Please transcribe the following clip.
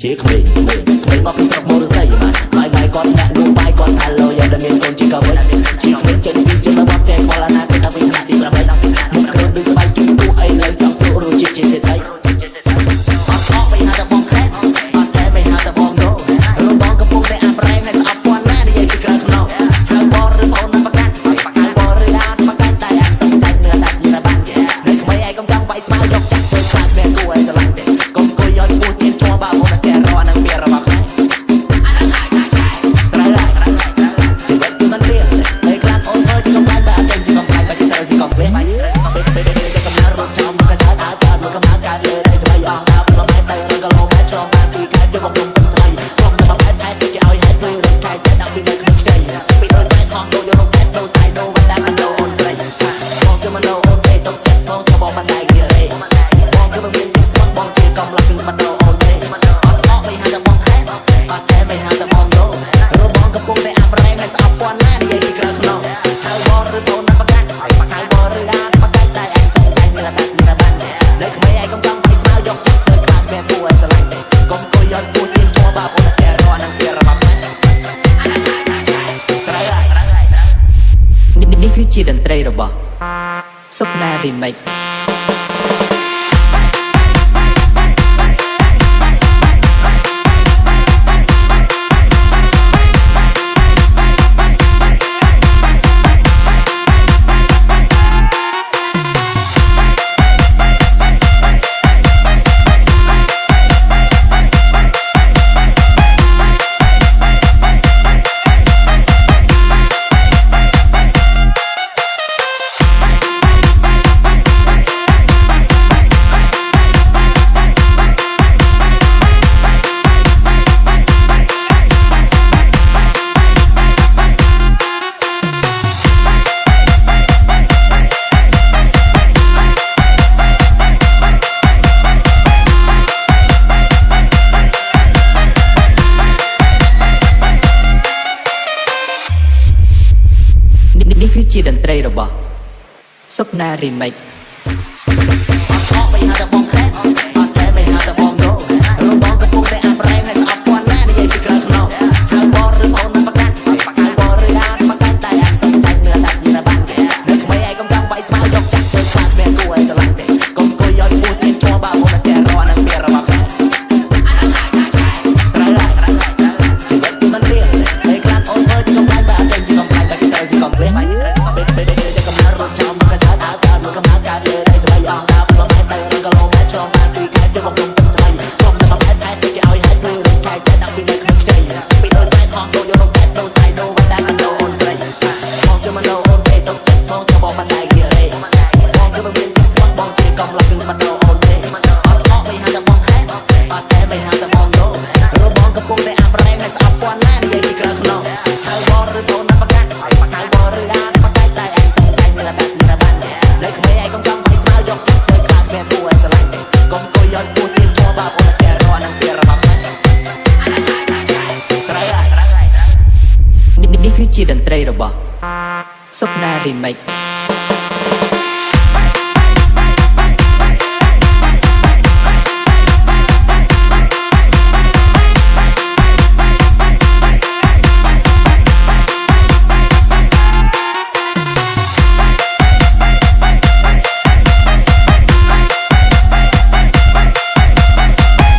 ជាក្មេងមកពីស្រុកមរស័យបាយគាត់អ្នកលូបាយគាត់ថាលោយ៉ាងដែលមានកូនជាកវីជាក្មេងចេញពីជនបទចែកខ្វល់អាណាគេតាពីថ្នាក់ទី8មុខគ្រឿងដូចស្បែកគីគូអីលើចង់ទូរសជាតិជាសេដ្ឋីអត់ស្អកបីហៅតែបងខែអត់តែបីហៅតែបងនោះរបងកំពុងតែអាប់រែងហើយស្អប់ពាន់ណានិយាយពីក្រៅខ្នងហៅបងឬបងណាប្រកាសហៅបងឬអានប្រកាសតែអាចសំចាច់នៅដាច់នៅបាននៅក្មេងឯងកុំចង់បាយស្មៅយកចាក់ធ្វើខ្លាចមានគួរឲ្យស្រឡាញ់ទេកុំគួយយកពោះជាឈ្មោះបាបងតែរអនឹងពីរបស់ខ្មែរជាតន្ត្រីរបស់សុកណា Remixនេះគឺជាតន្ត្រីរបស់សុកណា Remix អត់ស្អកបីហៅតែបងខែអត់តែបីហៅតែបងនោះរបងកំពុងតែអាប់រែងហើយស្អប់ពាន់ណានិយាយពីក្រៅខ្នងហៅបងឬបងណាប្រកាសហៅបងឬអានប្រកាសតែអាចសំចាច់នៅដាច់នៅបាននៅក្មេងឯងកុំចង់បាយស្មៅយកចាក់ធ្វើខ្លាចមានគួរឲ្យស្រឡាញ់ទេកុំគួយយកពោះជាឈ្មោះបាបងតែរអនឹងពីរបស់ខ្មែរជាតន្ត្រីរបស់សុកណា Remix